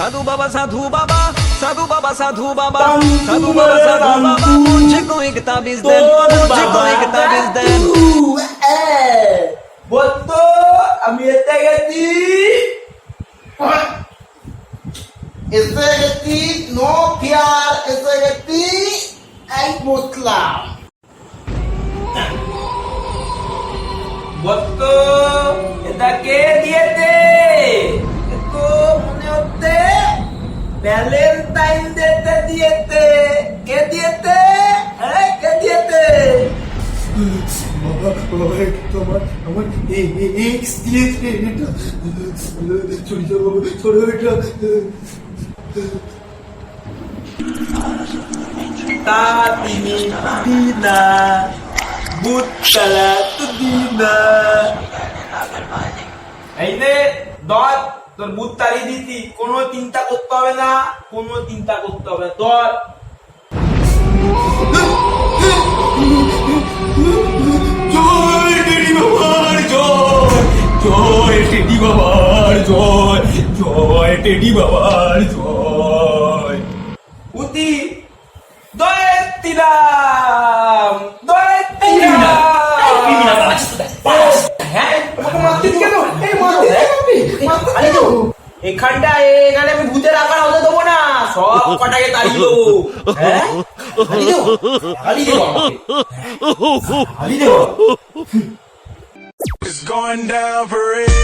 साधु बाबा साधु बाबा साधु बाबा साधु बाबा साधु बाबा साधु बाबा मुझको एक ताबीज दे मुझको एक ताबीज दे বলতো আমি এতে গেছি নো ফিয়ার এসে গেছি এই বুঝলাম বলতো এটা কে দিয়েছে তো মনে হচ্ছে ভ্যালেন্টাইন ডেতে দিয়েছে কে দিয়েছে কে দিয়েছে তোমার আমার এক্স দিয়েছে এটা ছোট এটা তাতিনি দিনা বুতলা তুদিনা এই নে দর তোর বুততারি দিতি কোনো চিন্তা করতে হবে না কোনো চিন্তা করতে হবে তোর জয় টেডি বাবার জয় জয় টেডি বাবার জয় জয় টেডি বাবার জয় উতি দয় তিলাম দয় তিলাম হ্যাঁ মারতে কেন এই মারতে এখানটা এখানে আমি ভূতের আকার হতে দেবো না সব কটাকে তাড়িয়ে দেবো হ্যাঁ হালি দেবো হালি দেবো It's going down for real.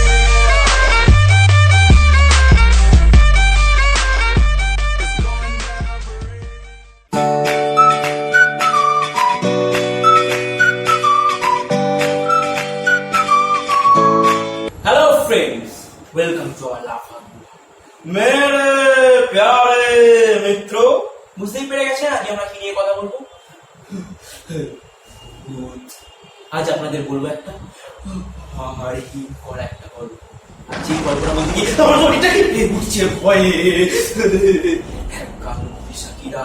Hello friends welcome to our लाफा मेरे प्यारे मित्रों বুঝতেই পেরে গেছেন আজকে আমরা কি নিয়ে কথা বলবো আজ আপনাদের বলবো একটা হাড়ি করা একটা গল্প আর যে গল্পটা বলতে গিয়ে আমার শরীরটা কি উঠছে ভয়ে কালো পিসাকিরা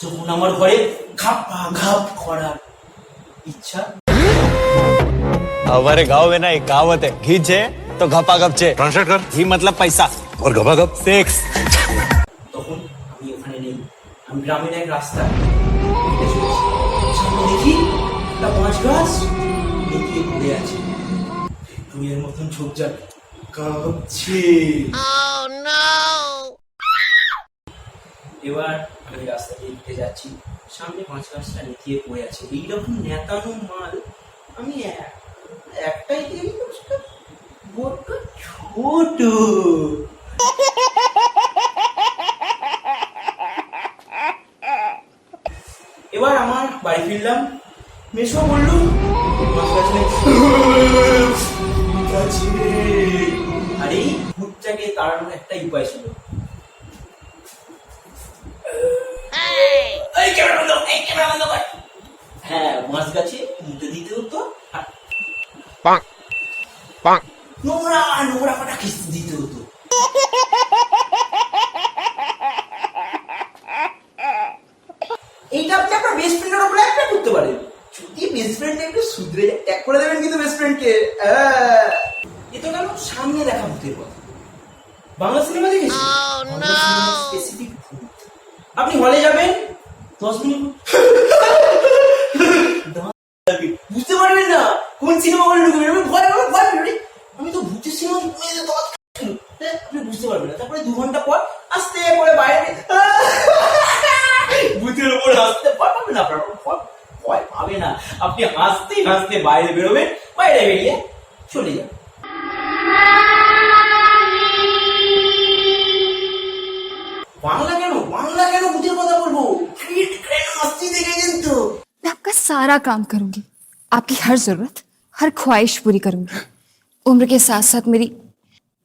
যখন আমার ঘরে ঘাপা ঘাপ করার ইচ্ছা हमारे गांव में ना एक कहावत है घी चे तो घपा घप चे ट्रांसलेट कर घी मतलब पैसा और गपा गप सेक्स তখন আমি ওখানে নেই আমি গ্রামের এক রাস্তা হেঁটে চলেছি সামনে দেখি একটা মাছ গাছ এগিয়ে পড়ে আছে টুইয়ের মতন ঝোপ যাবে কাঁপছে এবার আমি রাস্তা দিয়ে হেঁটে যাচ্ছি সামনে মাছ গাছটা নেতিয়ে পড়ে আছে এইরকম নেতানো মাল আমি একটাই দেখি বড় ছোট এবার আমার বাড়ি ফিরলাম মেশো বললু আর এই ভূতটাকে তাড়ানোর একটাই উপায় ছিল হ্যাঁ মাছ গাছে মুতে দিতে হতো নোংরা নোংরা কটা কিস্তি দিতে হতো এইটা আপনি আপনার বেস্ট ফ্রেন্ডের উপরে অ্যাপ্লাই করতে পারেন যদি বেস্ট ফ্রেন্ড একটু শুধরে ট্যাগ করে দেবেন কিন্তু বেস্ট ফ্রেন্ডকে এ তো গেল সামনে দেখা ভূতের কথা বাংলা সিনেমা দেখেছি স্পেসিফিক ভূত আপনি হলে যাবেন 10 মিনিট বুঝতে পারবেন না কোন সিনেমা হলে ঢুকবেন আমি তো ভূতের সিনেমা আপনি বুঝতে পারবেন না তারপরে 2 ঘন্টা পর আস্তে করে বাইরে ভূতের উপর হাসতে পারবেন না আপনার ভয় পাবে না আপনি হাসতে হাসতে বাইরে বেরোবেন বাইরে বেরিয়ে চলে যাবেন বাংলা কেন ভূতের কথা বলবো মস্তি দেখেছেন তো मैं आपका सारा काम करूंगी आपकी हर जरूरत हर ख्वाहिश पूरी करूंगी उम्र के साथ साथ मेरी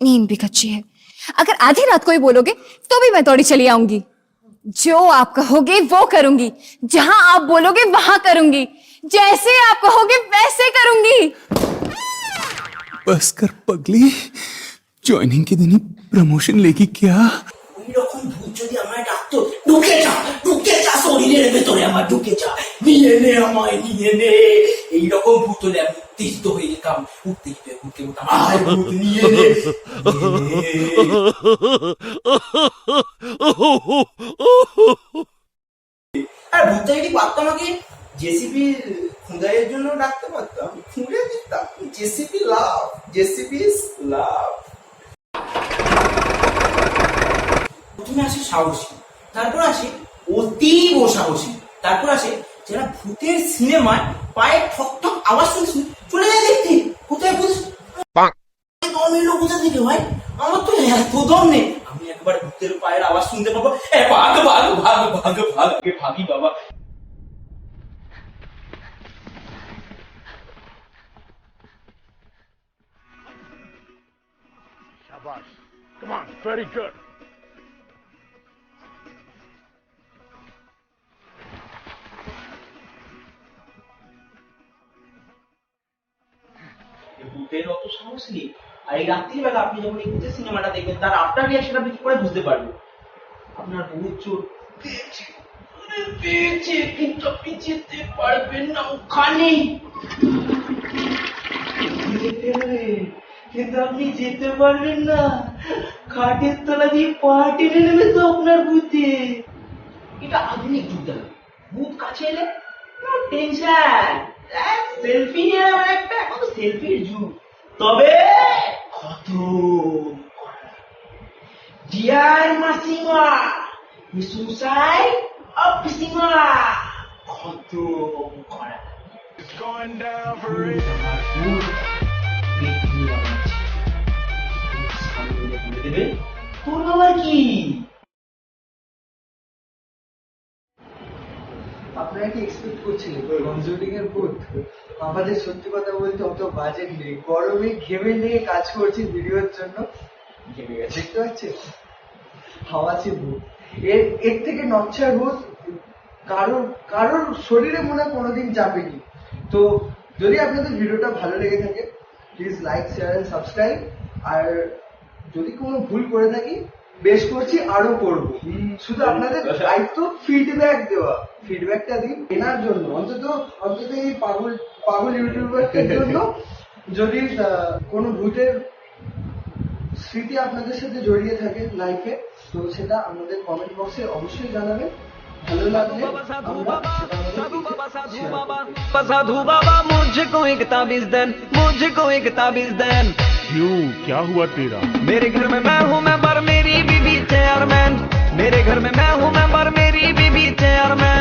नींद भी कच्ची है अगर आधी रात को ही बोलोगे तो भी मैं दौड़ी चली आऊंगी जो आप कहोगे वो करूंगी जहां आप बोलोगे वहां करूंगी जैसे आप कहोगे वैसे करूंगी बस कर पगली जॉइनिंग के दिन ही प्रमोशन लेगी क्या ওই রকম ভূত যদি আমায় ডাকতো তো ঢুকে যা শরীরের ভেতরে আমার ঢুকে যা, নিয়ে নে আমায় নিয়ে নে। এইরকম ভূত হলে আমি উত্তেজিত হয়ে যেতাম, উঠতাম আয় ভূত নিয়ে নে, আর ভূতটা যদি পারতাম আমাকে জেসিবি খুঁদাইয়ের জন্য ডাকতে পারতাম, খুঁড়ে দিতাম। জেসিবি লাভ, জেসিবি লাভ। প্রথমে আসে সাহসী, তারপর আসে অতীব সাহসী, তারপর আসে যারা ভূতের সিনেমায় পায়ে ঠক ঠক আওয়াজ শুনছি চলে যায় দেখতে। কোথায় ভূত দম এলো কোথা থেকে ভাই? আমার তো এত দম নেই, আমি একবার ভূতের পায়ের আওয়াজ শুনতে পাবো, ভাগ ভাগ ভাগ ভাগ ভাগ ভাগি বাবা। Come on, very good. ভূতের অত সাহস নেই। আর এই রাত্রিবেলা আপনি যখন এই ভূতের সিনেমাটা দেখবেন, তার আফটার রিয়াকশন আপনি কি করে বুঝতে পারবেন? আপনার ভূত চোট পেয়েছে, কিন্তু আপনি যেতে পারবেন না ওখানে। কিন্তু আপনি যেতে পারবেন না, খাটের তলা দিয়ে পা টেনে নেবে তো আপনার ভূতে। এটা আধুনিক যুগ দেবে, ভূত কাছে এলে নো টেনশন, সেলফি নিয়ে একটা, এখন তো সেলফির যুগ। তবে কত ডিয়ার মাসিমা, সুসাইড অফ পিসিমা, কত করা। It's going down for real. তোর বাবার কি? আপনারা কি এক্সপেক্ট করছিলেন কনজুরিং এর ভূত? আমাদের সত্যি কথা বলতে অত বাজেট নেই, গরমে ঘেমে নিয়ে কাজ করছি ভিডিওর জন্য। ঘেমে গেছে, দেখতে পাচ্ছেন হাওয়াছি ভূত। এর থেকে নচ্ছার ভূত কারোর শরীরে মনে হয় কোনোদিন চাপেনি। তো যদি আপনাদের ভিডিওটা ভালো লেগে থাকে, please like, share and subscribe. আর যদি কোনো ভুল করে থাকি, বেশ করছি, আরো করবো। শুধু আপনাদের দায়িত্ব ফিডব্যাক দেওয়া, ফিডব্যাকটা দিন এনার জন্য, অন্তত এই পাগল ইউটিউবারদের জন্য। যদি কোনো ভূতের স্মৃতি আপনাদের সাথে জড়িয়ে থাকে লাইফে, তো সেটা আমাদের কমেন্ট বক্সে অবশ্যই জানাবেন। ভালো লাগলে আমরা साधु बाबा साधु बाबा मुझको एक ताबीज देन, मुझको एक ताबीज देन। क्यों, क्या हुआ तेरा? मेरे घर में मैं हूँ मेंबर, मेरी बीबी चेयरमैन। मेरे घर में मैं हूँ मेंबर, मेरी बीबी चेयरमैन।